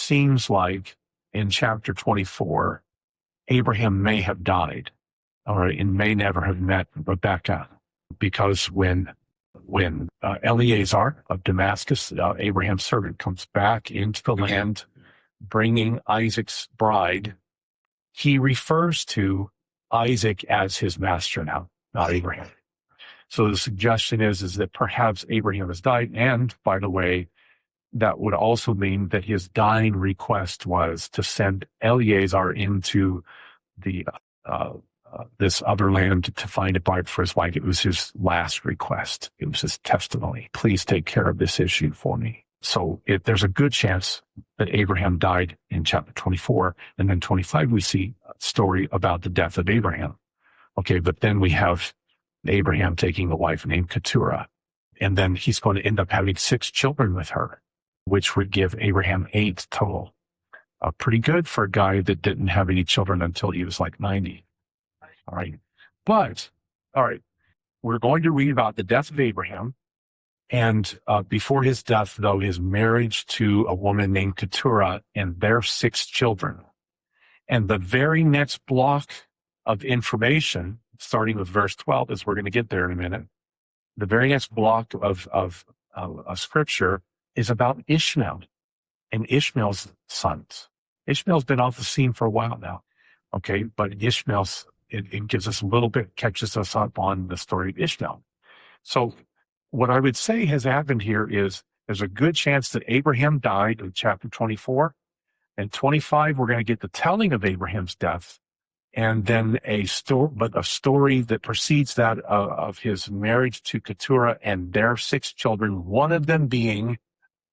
seems like in chapter 24, Abraham may have died, or and may never have met Rebekah, because when Eleazar of Damascus, Abraham's servant, comes back into the land bringing Isaac's bride, he refers to Isaac as his master now, not Abraham. So the suggestion is that perhaps Abraham has died. And by the way, that would also mean that his dying request was to send Eleazar into the this other land to find a bride for his wife. It was his last request. It was his testimony. Please take care of this issue for me. So there's a good chance that Abraham died in chapter 24. And then 25, we see a story about the death of Abraham. Okay, but then we have Abraham taking a wife named Keturah. And then he's going to end up having 6 children with her, which would give Abraham 8 total. Pretty good for a guy that didn't have any children until he was like 90. All right. But, all right, we're going to read about the death of Abraham. And before his death, though, his marriage to a woman named Keturah and their 6 children. And the very next block of information, starting with verse 12, as we're going to get there in a minute, the very next block of scripture is about Ishmael and Ishmael's sons. Ishmael's been off the scene for a while now. Okay, but Ishmael's, it gives us a little bit, catches us up on the story of Ishmael. So what I would say has happened here is there's a good chance that Abraham died in chapter 24. And 25, we're going to get the telling of Abraham's death, and then a story that precedes that of his marriage to Keturah and their 6 children, one of them being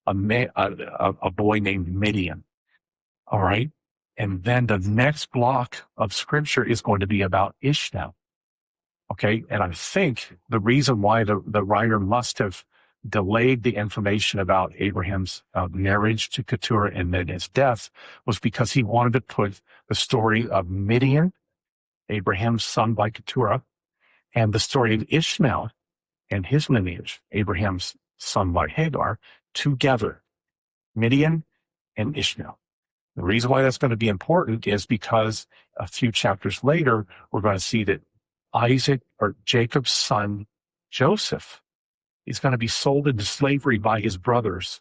a boy named Midian. All right. And then the next block of scripture is going to be about Ishmael. Okay. And I think the reason why the writer must have delayed the information about Abraham's marriage to Keturah and then his death was because he wanted to put the story of Midian, Abraham's son by Keturah, and the story of Ishmael and his lineage, Abraham's son by Hagar, together. Midian and Ishmael. The reason why that's going to be important is because a few chapters later, we're going to see that Isaac, or Jacob's son, Joseph, is going to be sold into slavery by his brothers.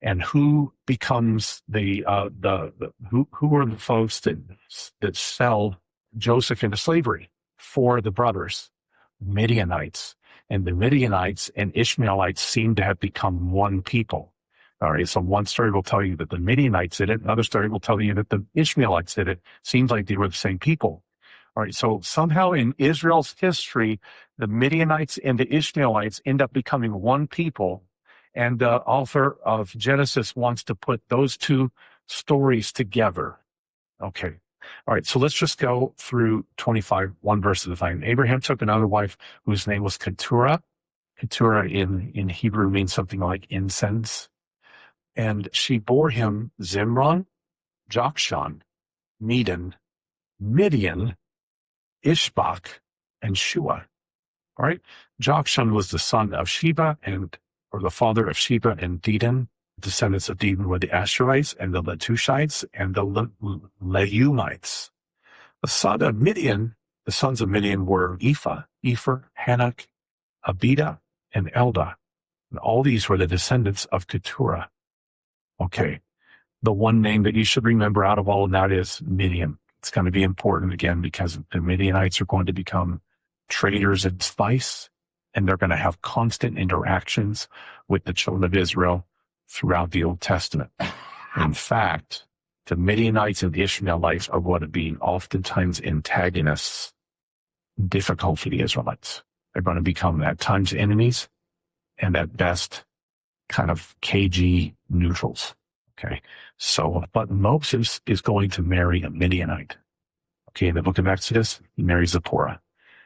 And who becomes who are the folks that sell Joseph into slavery for the brothers? Midianites. And the Midianites and Ishmaelites seem to have become one people. All right, so one story will tell you that the Midianites did it. Another story will tell you that the Ishmaelites did it. Seems like they were the same people. All right, so somehow in Israel's history, the Midianites and the Ishmaelites end up becoming one people. And the author of Genesis wants to put those 2 stories together. Okay. All right, so let's just go through 25, one verse at a time. Abraham took another wife whose name was Keturah. Keturah in Hebrew means something like incense. And she bore him Zimron, Jokshan, Medan, Midian, Ishbak, and Shua. All right. Jokshan was the son of Sheba or the father of Sheba and Dedan. Descendants of Dedan were the Asherites and the Letushites and the Leumites. The sons of Midian were Ephah, Hanok, Abida, and Eldah. And all these were the descendants of Keturah. Okay. The one name that you should remember out of all of that is Midian. It's going to be important again because the Midianites are going to become traders in spice, and they're going to have constant interactions with the children of Israel throughout the Old Testament. In fact, the Midianites and the Ishmaelites are going to be oftentimes antagonists, difficult for the Israelites. They're going to become at times enemies and at best kind of cagey neutrals. Okay. So, but Moses is going to marry a Midianite. Okay. In the book of Exodus, he marries Zipporah,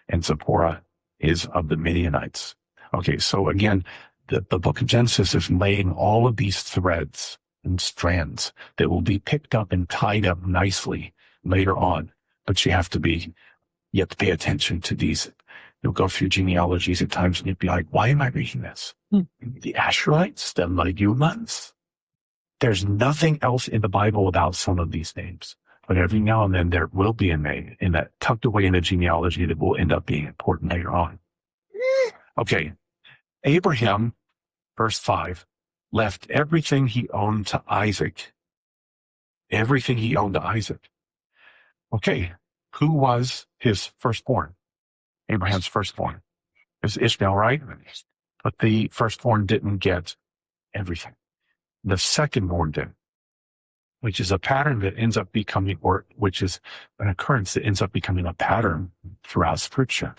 and Zipporah is of the Midianites. Okay. So again, the book of Genesis is laying all of these threads and strands that will be picked up and tied up nicely later on. But you have to pay attention to these. You'll go through genealogies at times and you'll be like, why am I reading this? The Asherites, the Midianites, There's nothing else in the Bible about some of these names. But every now and then there will be a name in that tucked away in a genealogy that will end up being important later on. Okay. Abraham, verse 5, left everything he owned to Isaac. Everything he owned to Isaac. Okay. Who was his firstborn? Abraham's firstborn. It was Ishmael, right? But the firstborn didn't get everything. The secondborn did, which is a pattern that ends up becoming, or which is an occurrence that ends up becoming a pattern throughout Scripture.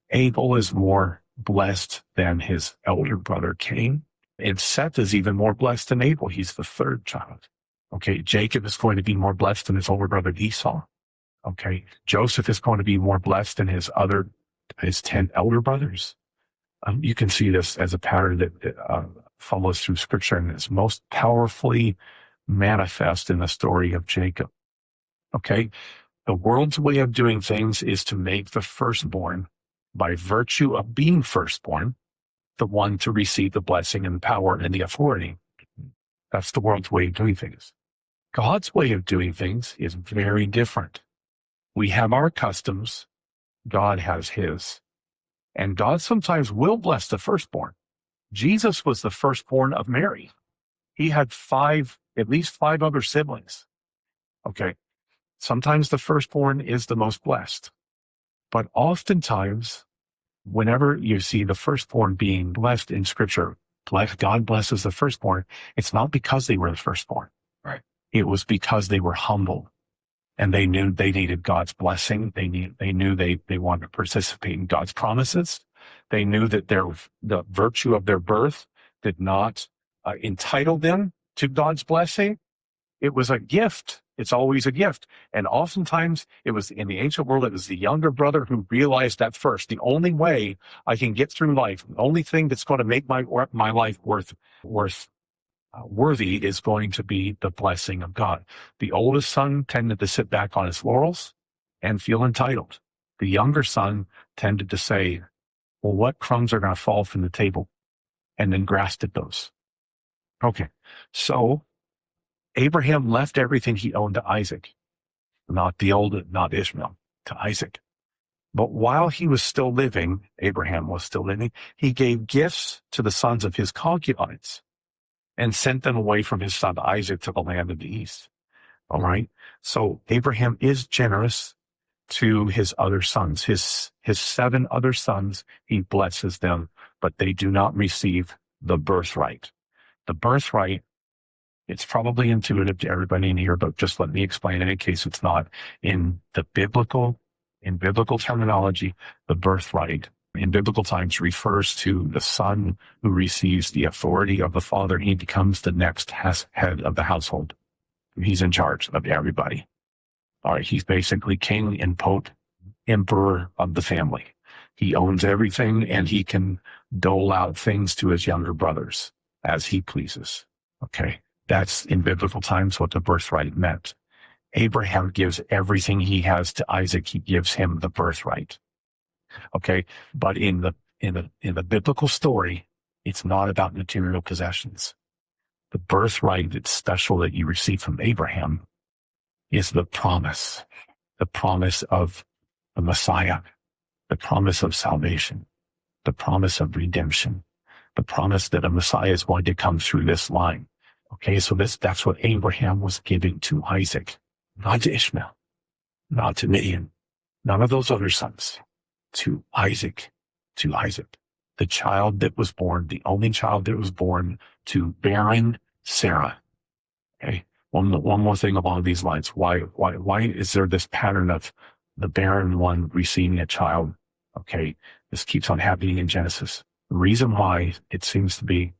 Abel is more blessed than his elder brother Cain, and Seth is even more blessed than Abel. He's the third child. Okay, Jacob is going to be more blessed than his older brother Esau. Okay, Joseph is going to be more blessed than his 10 elder brothers. You can see this as a pattern that follows through Scripture and is most powerfully manifest in the story of Jacob. Okay, the world's way of doing things is to make the firstborn, by virtue of being firstborn, the one to receive the blessing and the power and the authority. That's the world's way of doing things. God's way of doing things is very different. We have our customs. God has his. And God sometimes will bless the firstborn. Jesus was the firstborn of Mary. He had at least five other siblings. Okay. Sometimes the firstborn is the most blessed. But oftentimes, whenever you see the firstborn being blessed in Scripture, God blesses the firstborn, it's not because they were the firstborn. Right. It was because they were humble. And they knew they needed God's blessing. They knew they wanted to participate in God's promises. They knew that the virtue of their birth did not entitle them to God's blessing. It was a gift. It's always a gift. And oftentimes it was in the ancient world, it was the younger brother who realized that first. The only way I can get through life, the only thing that's going to make my life worthy is going to be the blessing of God. The oldest son tended to sit back on his laurels and feel entitled. The younger son tended to say, well, what crumbs are going to fall from the table? And then grasped at those. Okay. So Abraham left everything he owned to Isaac, not Ishmael, to Isaac. But while he was still living, Abraham was still living, he gave gifts to the sons of his concubines and sent them away from his son Isaac to the land of the east. All right. So Abraham is generous to his other sons. His 7 other sons, he blesses them, but they do not receive the birthright. The birthright, it's probably intuitive to everybody in here, but just let me explain it in case it's not. In biblical terminology, the birthright in biblical times refers to the son who receives the authority of the father. He becomes the next head of the household. He's in charge of everybody. All right. He's basically king and pope, emperor of the family. He owns everything and he can dole out things to his younger brothers as he pleases. Okay. That's in biblical times what the birthright meant. Abraham gives everything he has to Isaac. He gives him the birthright. Okay. But in the biblical story, it's not about material possessions. The birthright that's special that you receive from Abraham is the promise of the Messiah, the promise of salvation, the promise of redemption, the promise that a Messiah is going to come through this line. Okay. So that's what Abraham was giving to Isaac, not to Ishmael, not to Midian, none of those other sons. To Isaac, the child that was born, the only child that was born to barren Sarah. Okay. One more thing along these lines. Why is there this pattern of the barren one receiving a child? Okay. This keeps on happening in Genesis. The reason why it seems to be,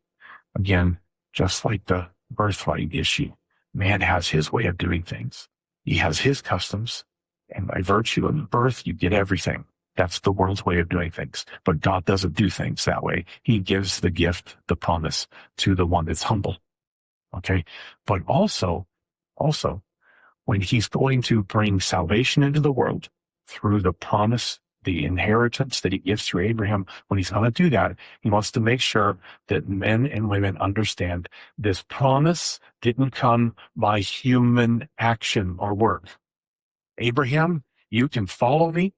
again, just like the birthright issue, man has his way of doing things. He has his customs, and by virtue of birth, you get everything. That's the world's way of doing things. But God doesn't do things that way. He gives the gift, the promise, to the one that's humble. Okay. But also, when he's going to bring salvation into the world through the promise the inheritance that he gives through Abraham, when he's going to do that, he wants to make sure that men and women understand this promise didn't come by human action or work. Abraham, you can follow me.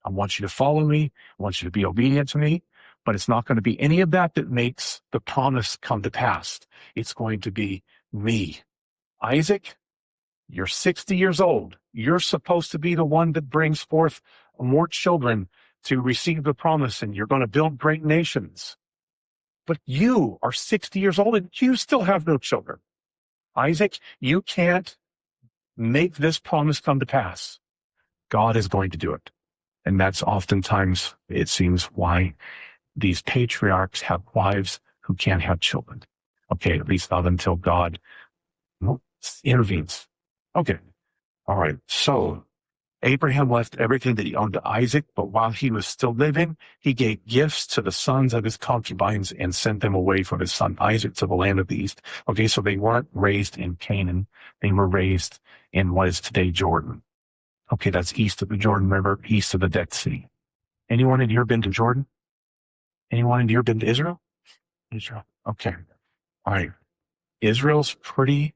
I want you to follow me. I want you to be obedient to me. But it's not going to be any of that that makes the promise come to pass. It's going to be me. Isaac, you're 60 years old. You're supposed to be the one that brings forth more children to receive the promise, and you're going to build great nations. But you are 60 years old and you still have no children. Isaac, you can't make this promise come to pass. God is going to do it. And that's oftentimes, it seems, why these patriarchs have wives who can't have children. Okay, at least not until God intervenes. Okay, all right. So Abraham left everything that he owned to Isaac, but while he was still living, he gave gifts to the sons of his concubines and sent them away from his son Isaac to the land of the east. Okay, so they weren't raised in Canaan. They were raised in what is today Jordan. Okay, that's east of the Jordan River, east of the Dead Sea. Anyone in here been to Jordan? Anyone in here been to Israel? Israel. Okay. All right. Israel's pretty,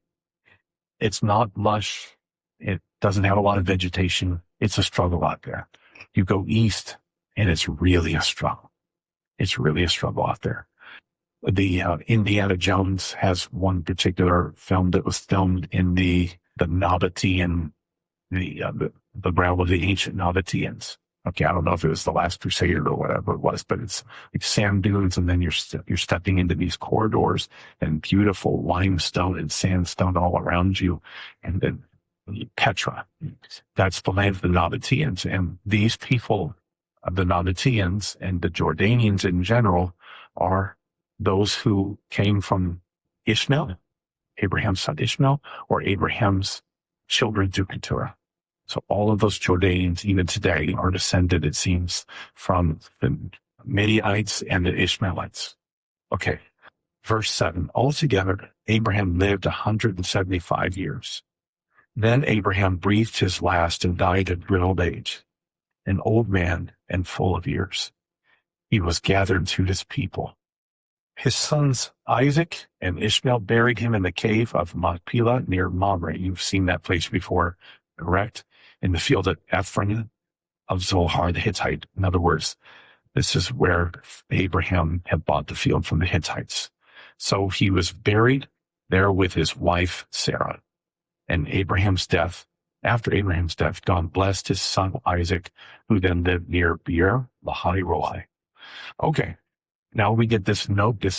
it's not lush. It doesn't have a lot of vegetation. It's a struggle out there. You go east and it's really a struggle. It's really a struggle out there. The Indiana Jones has one particular film that was filmed in the Nabatean, the realm of the ancient Nabateans. Okay, I don't know if it was The Last Crusade or whatever it was, but it's like sand dunes, and then you're stepping into these corridors and beautiful limestone and sandstone all around you, and then Keturah. That's the land of the Nabateans, and these people, the Nabateans and the Jordanians in general, are those who came from Ishmael, Abraham's son Ishmael, or Abraham's children through Keturah. So all of those Jordanians, even today, are descended, it seems, from the Midianites and the Ishmaelites. Okay, verse 7. Altogether, Abraham lived 175 years. Then Abraham breathed his last and died at good old age, an old man and full of years. He was gathered to his people. His sons Isaac and Ishmael buried him in the cave of Machpelah near Mamre. You've seen that place before, correct? In the field at Ephron of Zohar the Hittite. In other words, this is where Abraham had bought the field from the Hittites. So he was buried there with his wife Sarah. And after Abraham's death, God blessed his son Isaac, who then lived near Beer Lahai Roi. Okay, now we get this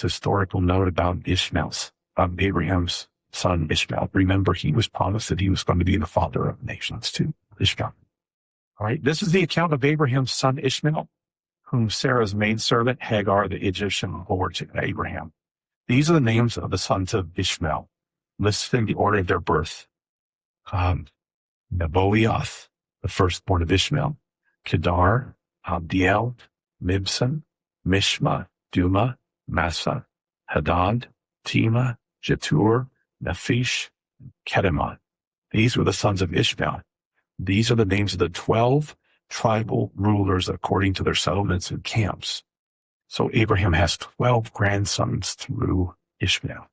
historical note about Abraham's son Ishmael. Remember, he was promised that he was going to be the father of nations too, Ishmael. All right, this is the account of Abraham's son Ishmael, whom Sarah's maidservant Hagar the Egyptian bore to Abraham. These are the names of the sons of Ishmael, listed in the order of their birth. Nebaioth, the firstborn of Ishmael, Kedar, Abdiel, Mibsam, Mishma, Duma, Massa, Hadad, Tema, Jetur, Nephish, Kedemah. These were the sons of Ishmael. These are the names of the 12 tribal rulers according to their settlements and camps. So Abraham has 12 grandsons through Ishmael.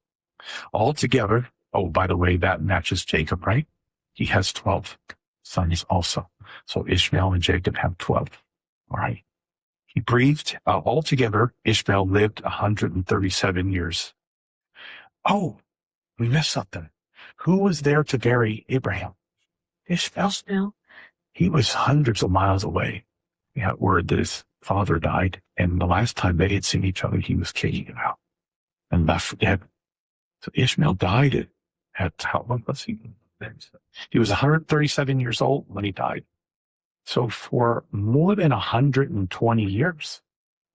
Altogether, oh, by the way, that matches Jacob, right? He has 12 sons also. So Ishmael and Jacob have 12. All right. He breathed, altogether, Ishmael lived 137 years. Oh, we missed something. Who was there to bury Abraham? Ishmael. He was hundreds of miles away. We had word that his father died, and the last time they had seen each other, he was kicking him out and left for dead. So Ishmael died at how long was he? He was 137 years old when he died. So for more than 120 years,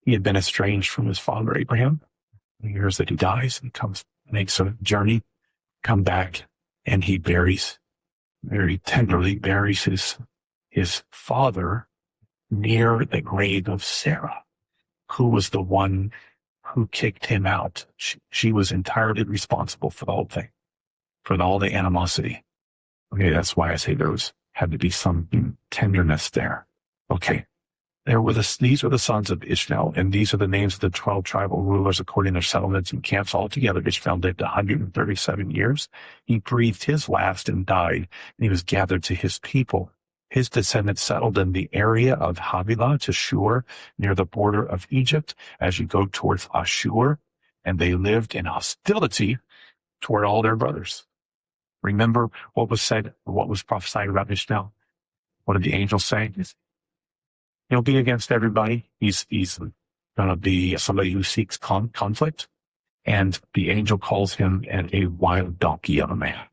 he had been estranged from his father Abraham. The years that he dies, and makes a journey, come back, and he very tenderly buries his father near the grave of Sarah, who was the one who kicked him out. She was entirely responsible for the whole thing, for all the animosity. Okay, that's why I say had to be some tenderness there. Okay, These were the sons of Ishmael, and these are the names of the 12 tribal rulers according to their settlements and camps. Altogether, Ishmael lived 137 years. He breathed his last and died, and he was gathered to his people. His descendants settled in the area of Havilah to Shur, near the border of Egypt, as you go towards Ashur, and they lived in hostility toward all their brothers. Remember what was said, what was prophesied about Ishmael? What did the angels say? He'll be against everybody. He's going to be somebody who seeks conflict. And the angel calls him a wild donkey of a man.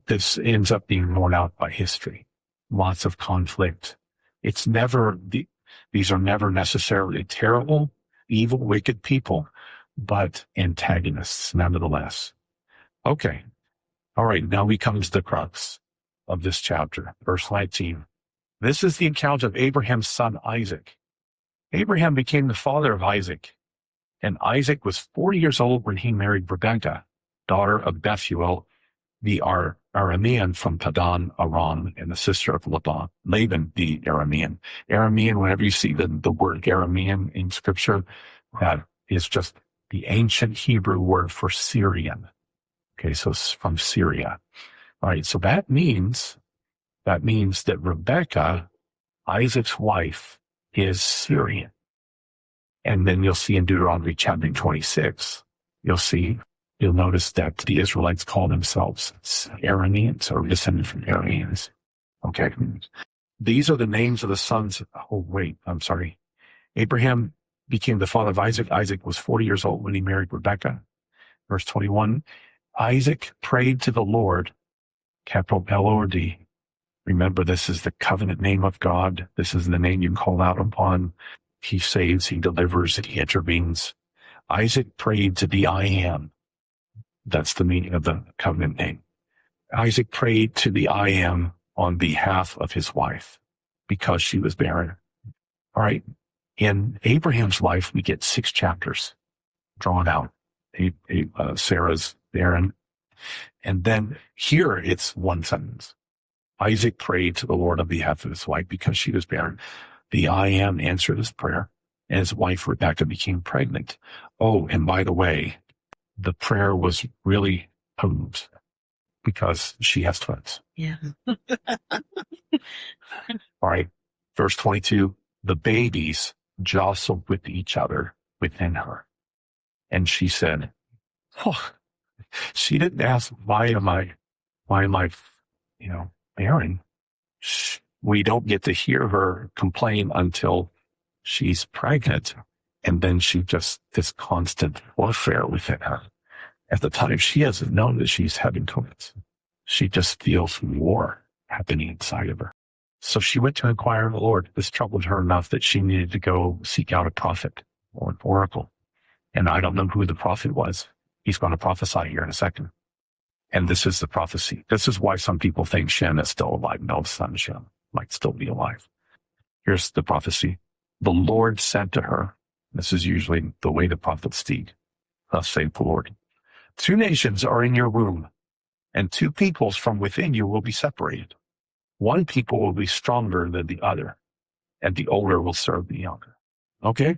This ends up being worn out by history. Lots of conflict. These are never necessarily terrible, evil, wicked people, but antagonists nevertheless. Okay. All right. Now we come to the crux of this chapter, verse 19. This is the account of Abraham's son Isaac. Abraham became the father of Isaac, and Isaac was 40 years old when he married Rebekah, daughter of Bethuel, the Aramean from Padan Aram, and the sister of Laban the Aramean. Aramean, whenever you see the word Aramean in Scripture, that is just the ancient Hebrew word for Syrian. Okay, so it's from Syria. All right, so that means that Rebekah, Isaac's wife, is Syrian. And then you'll see in Deuteronomy chapter 26, you'll notice that the Israelites call themselves Arameans or descended from Arameans. Okay. These are the names of the sons. Oh, wait, I'm sorry. Abraham became the father of Isaac. Isaac was 40 years old when he married Rebekah. Verse 21, Isaac prayed to the Lord, capital L-O-R-D. Remember, this is the covenant name of God. This is the name you call out upon. He saves, he delivers, and he intervenes. Isaac prayed to the I Am. That's the meaning of the covenant name. Isaac prayed to the I Am on behalf of his wife because she was barren. All right. In Abraham's life, we get 6 chapters drawn out. Sarah's barren. And then here it's one sentence. Isaac prayed to the Lord on behalf of his wife because she was barren. The I Am answered his prayer, and his wife Rebekah became pregnant. Oh, and by the way, the prayer was really potent because she has twins. Yeah. All right. Verse 22, the babies jostled with each other within her. And she said, oh, she didn't ask, why am I, barren? We don't get to hear her complain until she's pregnant. And then this constant warfare within her. At the time, she hasn't known that she's having twins. She just feels war happening inside of her. So she went to inquire of the Lord. This troubled her enough that she needed to go seek out a prophet or an oracle. And I don't know who the prophet was. He's going to prophesy here in a second. And this is the prophecy. This is why some people think Shem is still alive. No, son Shem might still be alive. Here's the prophecy. The Lord said to her, this is usually the way the prophets speak, thus saith the Lord, 2 nations are in your womb, and 2 peoples from within you will be separated. 1 people will be stronger than the other, and the older will serve the younger. Okay?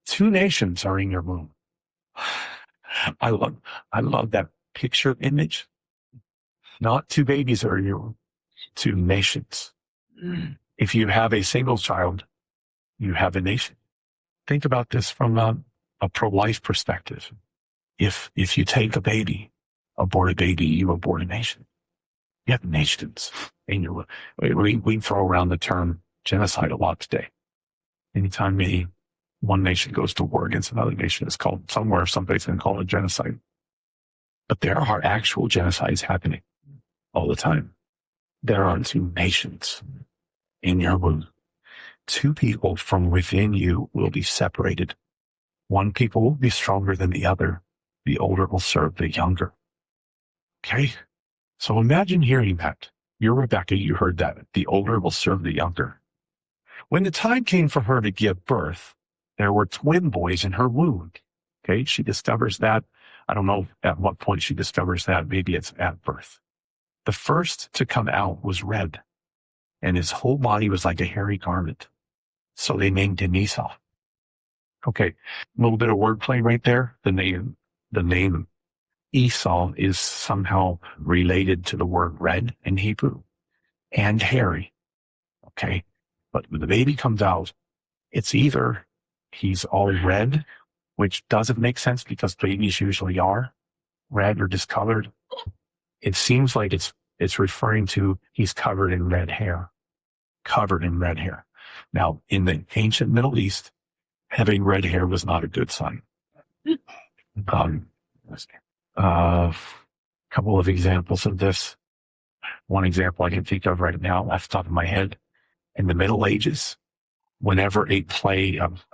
2 nations are in your womb. I love that picture image. Not 2 babies are in your womb, 2 nations. If you have a single child, you have a nation. Think about this from a pro-life perspective. If you take a baby, abort a baby, you abort a nation. You have nations in your womb. We throw around the term genocide a lot today. Anytime one nation goes to war against another nation, it's called somebody's going to call it genocide. But there are actual genocides happening all the time. There are 2 nations in your womb. 2 people from within you will be separated. 1 people will be stronger than the other. The older will serve the younger. Okay? So imagine hearing that. You're Rebekah, you heard that. The older will serve the younger. When the time came for her to give birth, there were twin boys in her womb. Okay? She discovers that. I don't know at what point she discovers that. Maybe it's at birth. The first to come out was red, and his whole body was like a hairy garment. So they named him Esau. Okay, a little bit of wordplay right there. The name Esau is somehow related to the word red in Hebrew and hairy. Okay, but when the baby comes out, it's either he's all red, which doesn't make sense because babies usually are red or discolored. It seems like it's referring to he's covered in red hair. Now, in the ancient Middle East, having red hair was not a good sign. A couple of examples of this. One example I can think of right now off the top of my head. In the Middle Ages, whenever a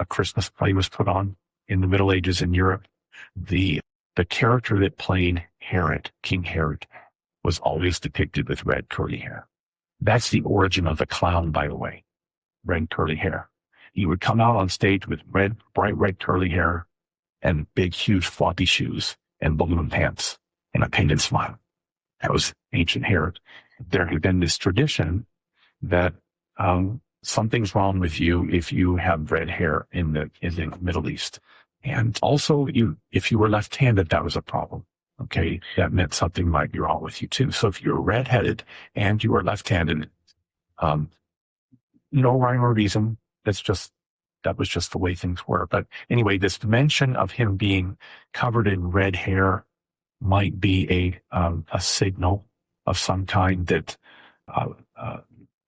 Christmas play was put on in the Middle Ages in Europe, the character that played Herod, King Herod, was always depicted with red curly hair. That's the origin of the clown, by the way. Red curly hair. He would come out on stage with bright red curly hair and big, huge floppy shoes and balloon pants and a painted smile. That was ancient Herod. There had been this tradition that something's wrong with you if you have red hair in the Middle East. And also, if you were left-handed, that was a problem. Okay, that meant something might be wrong with you too. So if you're redheaded and you are left-handed, no rhyme or reason. That was just the way things were. But anyway, this mention of him being covered in red hair might be a signal of some kind that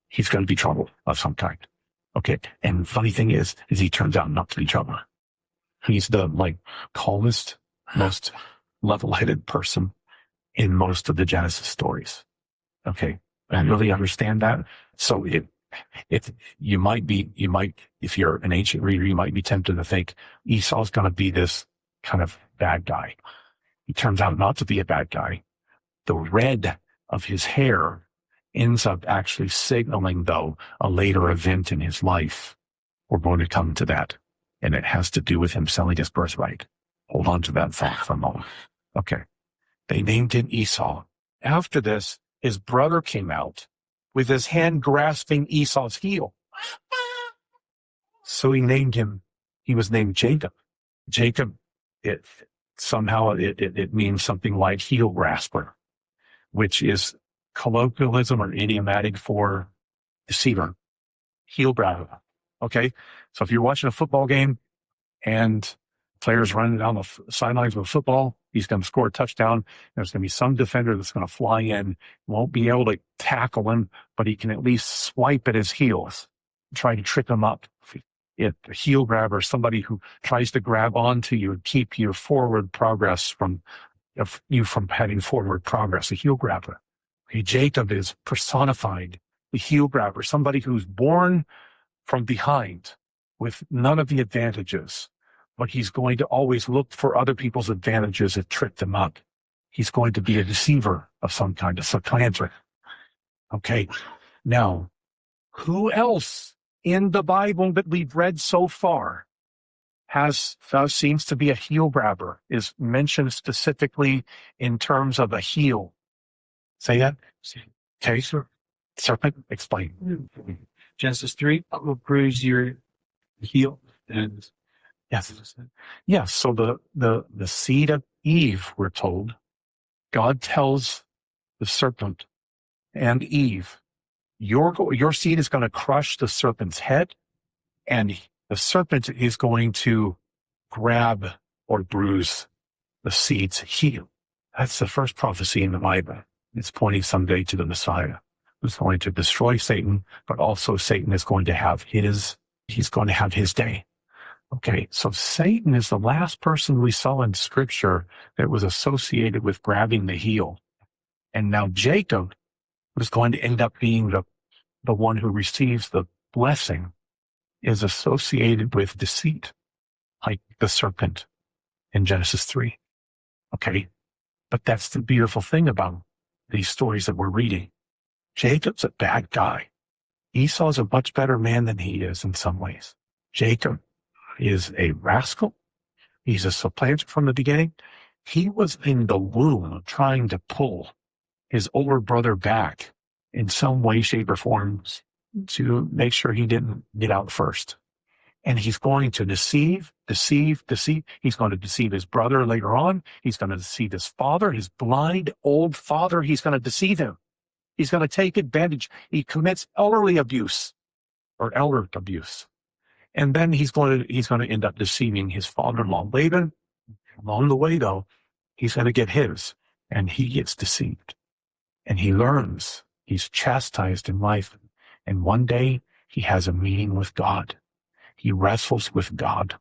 he's going to be trouble of some kind. Okay, and the funny thing is he turns out not to be trouble. He's the calmest, most level-headed person in most of the Genesis stories. Okay, I really understand that. So if you're an ancient reader, you might be tempted to think Esau's going to be this kind of bad guy. He turns out not to be a bad guy. The red of his hair ends up actually signaling, though, a later event in his life. We're going to come to that. And it has to do with him selling his birthright. Hold on to that thought for a moment. Okay. They named him Esau. After this, his brother came out with his hand grasping Esau's heel. So he was named Jacob. Jacob, it means something like heel grasper, which is colloquialism or idiomatic for deceiver, heel grabber. Okay, so if you're watching a football game and players running down the sidelines with a football, he's going to score a touchdown. There's going to be some defender that's going to fly in, won't be able to tackle him, but he can at least swipe at his heels, try to trick him up. A heel grabber, somebody who tries to grab onto you and keep your forward progress from having forward progress, a heel grabber. Okay, Jacob is personified, the heel grabber, somebody who's born from behind with none of the advantages, but he's going to always look for other people's advantages and trick them up. He's going to be a deceiver of some kind, a supplanter. Okay, now, who else in the Bible that we've read so far seems to be a heel grabber, is mentioned specifically in terms of a heel? Say that? Okay, sir. Serpent, explain. Genesis 3, I will bruise your heel. And yes. Yes. So the seed of Eve, we're told, God tells the serpent and Eve, your seed is going to crush the serpent's head, and the serpent is going to grab or bruise the seed's heel. That's the first prophecy in the Bible. It's pointing someday to the Messiah, who's going to destroy Satan, but also Satan is going to have his day. Okay, so Satan is the last person we saw in Scripture that was associated with grabbing the heel. And now Jacob was going to end up being the one who receives the blessing, is associated with deceit, like the serpent in Genesis 3. Okay, but that's the beautiful thing about these stories that we're reading. Jacob's a bad guy. Esau's a much better man than he is in some ways. Jacob is a rascal. He's a supplanter from the beginning. He was in the womb trying to pull his older brother back in some way, shape, or form to make sure he didn't get out first. And he's going to deceive. He's going to deceive his brother later on. He's going to deceive his father, his blind old father. He's going to deceive him. He's going to take advantage. He commits elder abuse. And then he's going to end up deceiving his father-in-law Laban. Along the way, though, he's going to get his, and he gets deceived. And he learns. He's chastised in life. And one day he has a meeting with God. He wrestles with God,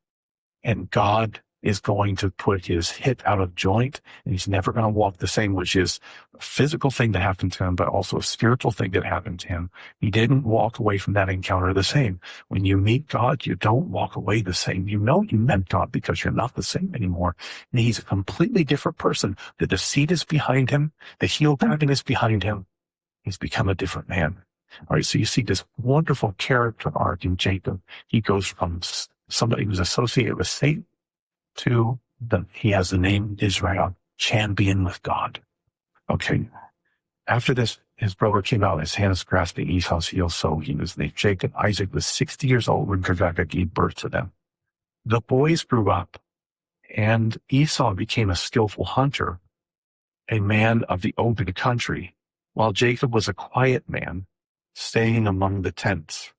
and God is going to put his hip out of joint, and he's never going to walk the same, which is a physical thing that happened to him, but also a spiritual thing that happened to him. He didn't walk away from that encounter the same. When you meet God, you don't walk away the same. You know you met God because you're not the same anymore. And he's a completely different person. The deceit is behind him. The heel tapping is behind him. He's become a different man. All right, so you see this wonderful character arc in Jacob. He goes from somebody who's associated with Satan to he has the name Israel, champion with God. Okay, after this, his brother came out, his hands grasping Esau's heel, so he was named Jacob. Isaac was 60 years old when Rebekah gave birth to them. The boys grew up, and Esau became a skillful hunter, a man of the open country, while Jacob was a quiet man, staying among the tents.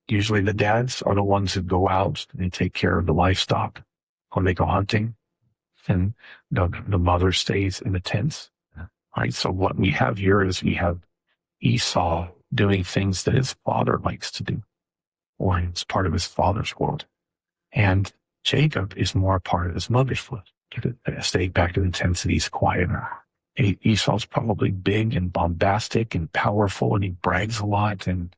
Usually the dads are the ones who go out and take care of the livestock when they go hunting, and the mother stays in the tents. Right? So what we have here is we have Esau doing things that his father likes to do, or it's part of his father's world. And Jacob is more a part of his mother's world, staying back in the tents, and he's quieter. Esau's probably big and bombastic and powerful, and he brags a lot, and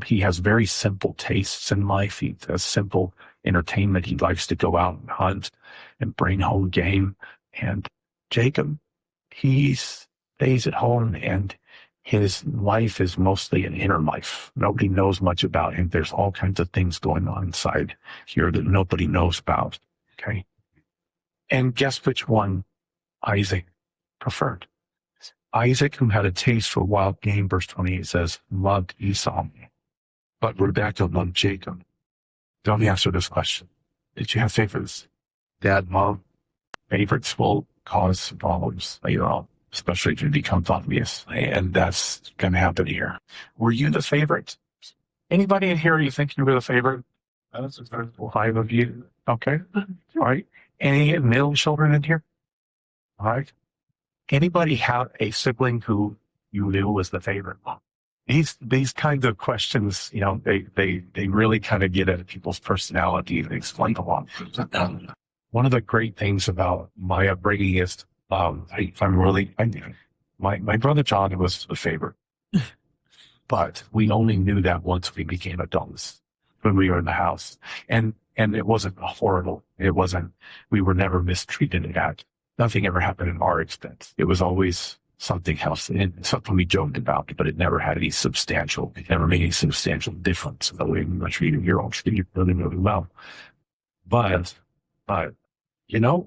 he has very simple tastes in life. He has simple entertainment. He likes to go out and hunt and bring home game. And Jacob, he stays at home, and his life is mostly an inner life. Nobody knows much about him. There's all kinds of things going on inside here that nobody knows about. Okay. And guess which one Isaac preferred? Isaac, who had a taste for wild game, verse 28 says, loved Esau, but Rebekah loved Jacob. Don't answer this question. Did you have favorites? Dad, mom? Favorites will cause problems later on, especially if it becomes obvious. And that's going to happen here. Were you the favorite? Anybody in here, you think you were the favorite? That's 5 of you. Okay. All right. Any middle children in here? All right. Anybody have a sibling who you knew was the favorite? These kinds of questions, they really kind of get at people's personality and explain a lot. One of the great things about my upbringing is, my brother John was the favorite, but we only knew that once we became adults, when we were in the house, and it wasn't horrible. We were never mistreated at that. Nothing ever happened at our expense. It was always something else, and something we joked about, but it never had it never made any substantial difference in the way we were treated. You're all treated really, really well. But,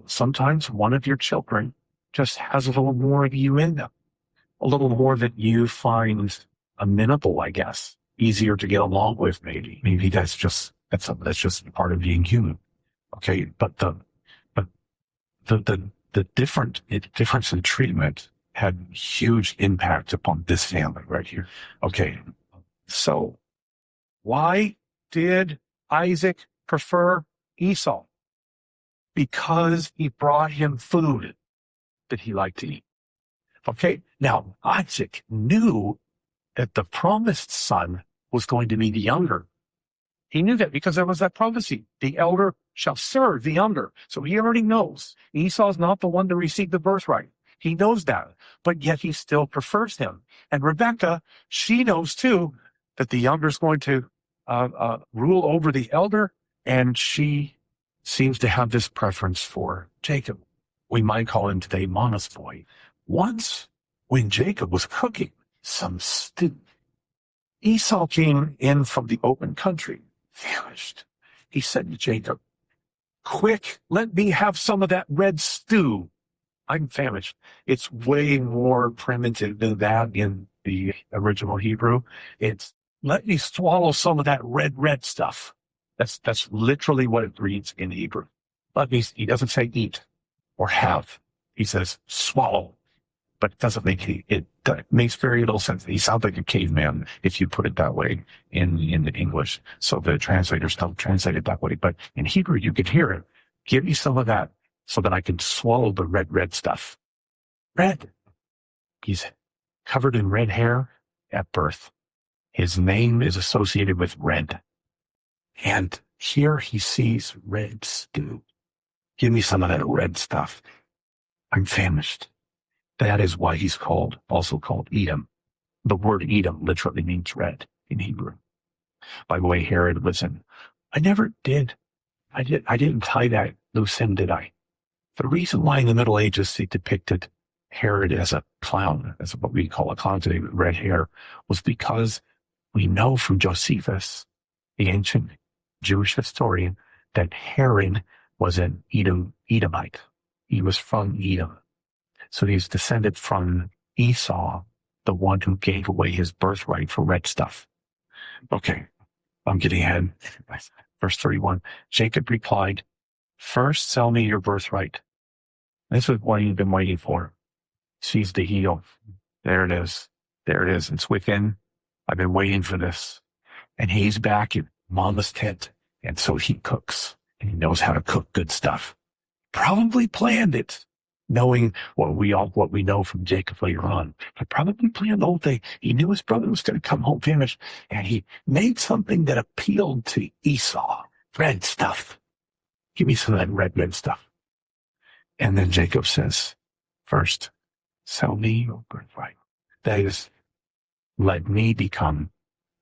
sometimes one of your children just has a little more of you in them, a little more that you find amenable, I guess, easier to get along with, maybe. Maybe that's just part of being human. Okay. But the difference in treatment had huge impact upon this family right here. Okay. So why did Isaac prefer Esau? Because he brought him food that he liked to eat. Okay. Now Isaac knew that the promised son was going to be the younger. He knew that because there was that prophecy. The elder shall serve the younger. So he already knows Esau's not the one to receive the birthright. He knows that, but yet he still prefers him. And Rebekah, she knows too that the younger is going to rule over the elder, and she seems to have this preference for Jacob. We might call him today Mama's boy. Once, when Jacob was cooking some stew, Esau came in from the open country, famished. He said to Jacob, quick, let me have some of that red stew. I'm famished. It's way more primitive than that in the original Hebrew. It's let me swallow some of that red stuff. That's literally what it reads in Hebrew. He doesn't say eat or have. He says swallow, but it doesn't make it makes very little sense. He sounds like a caveman if you put it that way in the English. So the translators don't translate it that way. But in Hebrew, you can hear it. Give me some of that so that I can swallow the red stuff. Red. He's covered in red hair at birth. His name is associated with red. And here he sees red stew. Give me some of that red stuff. I'm famished. That is why he's also called Edom. The word Edom literally means red in Hebrew. By the way, Herod, listen, I didn't tie that loose end, did I? The reason why in the Middle Ages they depicted Herod as a clown, as what we call a clown today with red hair, was because we know from Josephus, the ancient Jewish historian, that Herod was an Edomite. He was from Edom. So he's descended from Esau, the one who gave away his birthright for red stuff. Okay, I'm getting ahead. Verse 31, Jacob replied, first sell me your birthright. This is what you've been waiting for. Sees the heel. There it is. It's within. I've been waiting for this. And he's back in Mama's tent. And so he cooks. And he knows how to cook good stuff. Probably planned it, knowing what we know from Jacob later on. But probably planned the whole thing. He knew his brother was going to come home famished. And he made something that appealed to Esau. Red stuff. Give me some of that red stuff. And then Jacob says, first, sell me your birthright. That is, let me become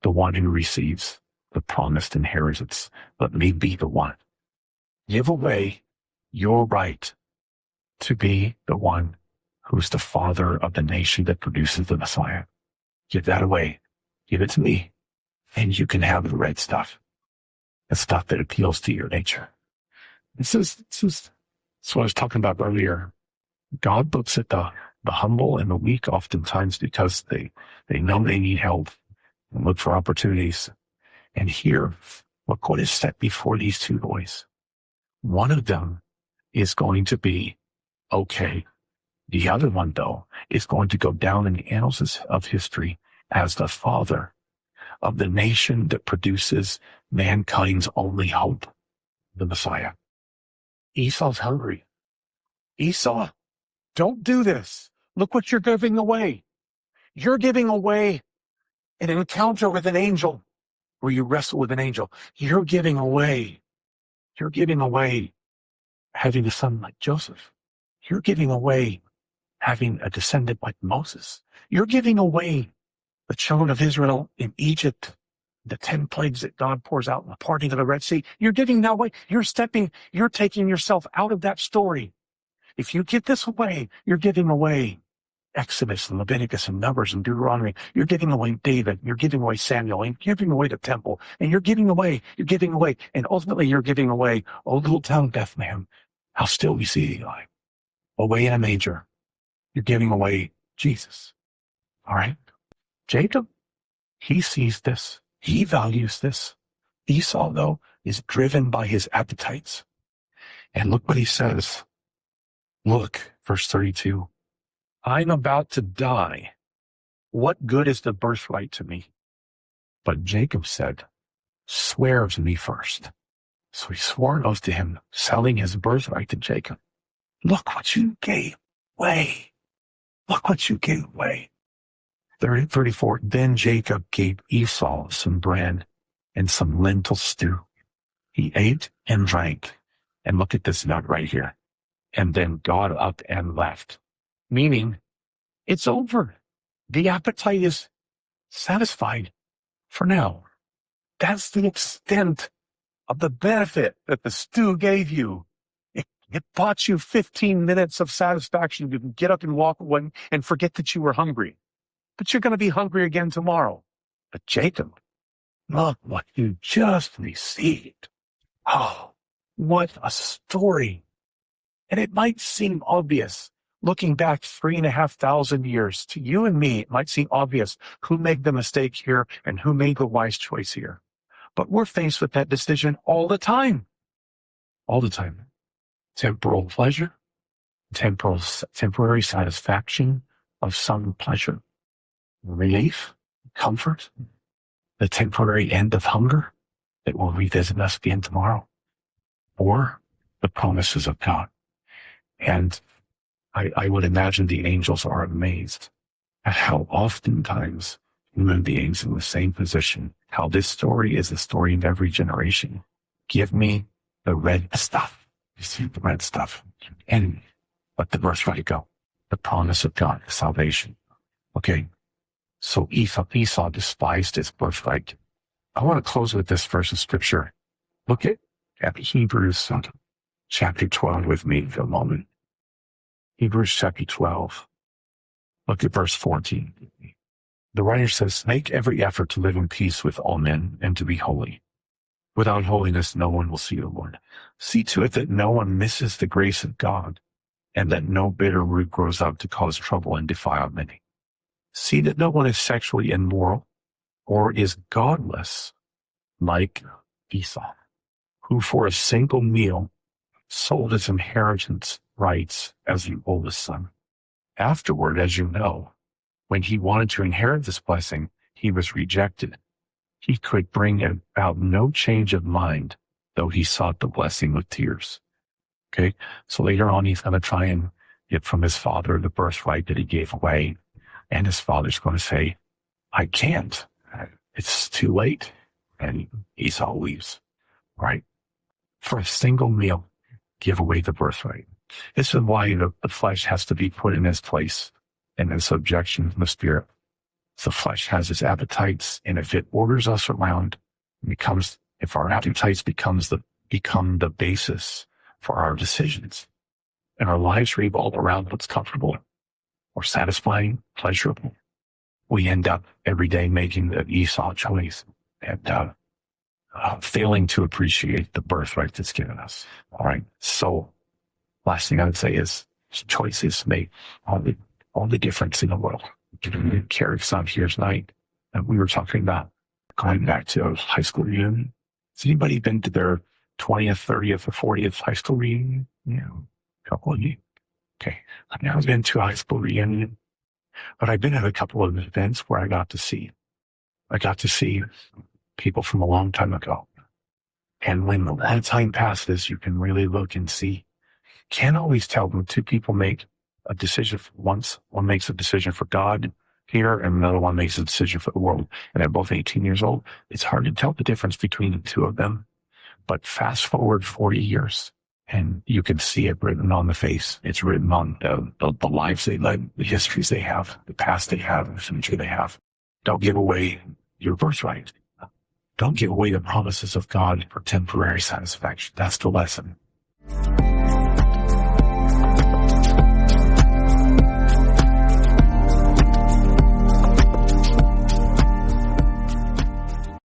the one who receives the promised inheritance. Let me be the one. Give away your right to be the one who's the father of the nation that produces the Messiah. Give that away. Give it to me. And you can have the red stuff. The stuff that appeals to your nature. This is what I was talking about earlier. God looks at the humble and the weak oftentimes because they know they need help and look for opportunities. And here, look what is set before these two boys. One of them is going to be okay. The other one, though, is going to go down in the annals of history as the father of the nation that produces mankind's only hope, the Messiah. Esau's hungry. Esau, don't do this. Look what you're giving away. You're giving away an encounter with an angel where you wrestle with an angel. You're giving away having a son like Joseph. You're giving away having a descendant like Moses. You're giving away the children of Israel in Egypt, the 10 plagues that God pours out in the parting of the Red Sea. You're giving that away. You're taking yourself out of that story. If you give this away, you're giving away Exodus and Leviticus and Numbers and Deuteronomy. You're giving away David. You're giving away Samuel. And you're giving away the temple. And you're giving away. And ultimately you're giving away, oh, little town Bethlehem, how still we see Eli. Away in a manger. You're giving away Jesus. All right? Jacob, he sees this. He values this. Esau, though, is driven by his appetites. And look what he says. Look, verse 32. I'm about to die. What good is the birthright to me? But Jacob said, swear to me first. So he swore an oath to him, selling his birthright to Jacob. Look what you gave away. Look what you gave away. 34. Then Jacob gave Esau some bread and some lentil stew. He ate and drank. And look at this note right here. And then got up and left. Meaning, it's over. The appetite is satisfied for now. That's the extent of the benefit that the stew gave you. It bought you 15 minutes of satisfaction. You can get up and walk away and forget that you were hungry. But you're going to be hungry again tomorrow. But Jacob, look what you just received. Oh, what a story. And it might seem obvious. looking back 3,500 years, to you and me, it might seem obvious who made the mistake here and who made the wise choice here. But we're faced with that decision all the time. All the time. Temporal pleasure, temporary satisfaction of some pleasure, relief, comfort, the temporary end of hunger that will revisit us again tomorrow, or the promises of God. And I would imagine the angels are amazed at how oftentimes human beings in the same position, how this story is the story of every generation. Give me the red stuff. You see the red stuff. And let the birthright go. The promise of God, salvation. Okay. So Esau despised his birthright. I want to close with this verse of scripture. Look at Hebrews chapter 12 with me for a moment. Hebrews chapter 12. Look at verse 14. The writer says, make every effort to live in peace with all men and to be holy. Without holiness, no one will see the Lord. See to it that no one misses the grace of God and that no bitter root grows up to cause trouble and defile many. See that no one is sexually immoral or is godless like Esau, who for a single meal sold his inheritance rights as the oldest son. Afterward, as you know, when he wanted to inherit this blessing, he was rejected. He could bring about no change of mind, though he sought the blessing with tears. Okay, so later on, he's going to try and get from his father the birthright that he gave away. And his father's going to say, I can't. It's too late. And Esau leaves, right? For a single meal, give away the birthright. This is why the flesh has to be put in its place and in subjection to the spirit. The flesh has its appetites, and if it orders us around, if our appetites become the basis for our decisions, and our lives revolve around what's comfortable or satisfying, pleasurable, we end up every day making the Esau choice and failing to appreciate the birthright that's given us. All right. So last thing I would say is choices make all the difference in the world. Carrie's not here tonight, and we were talking about going back to a high school reunion. Has anybody been to their 20th, 30th, or 40th high school reunion? Yeah, a couple of you. Okay. I've never been to a high school reunion, but I've been at a couple of events where I got to see people from a long time ago. And when a lot of time passes, you can really look and see. Can't always tell when two people make a decision for once. One makes a decision for God here, and another one makes a decision for the world. And they're both 18 years old. It's hard to tell the difference between the two of them. But fast forward 40 years, and you can see it written on the face. It's written on the lives they led, the histories they have, the past they have, the future they have. Don't give away your birthright. Don't give away the promises of God for temporary satisfaction. That's the lesson.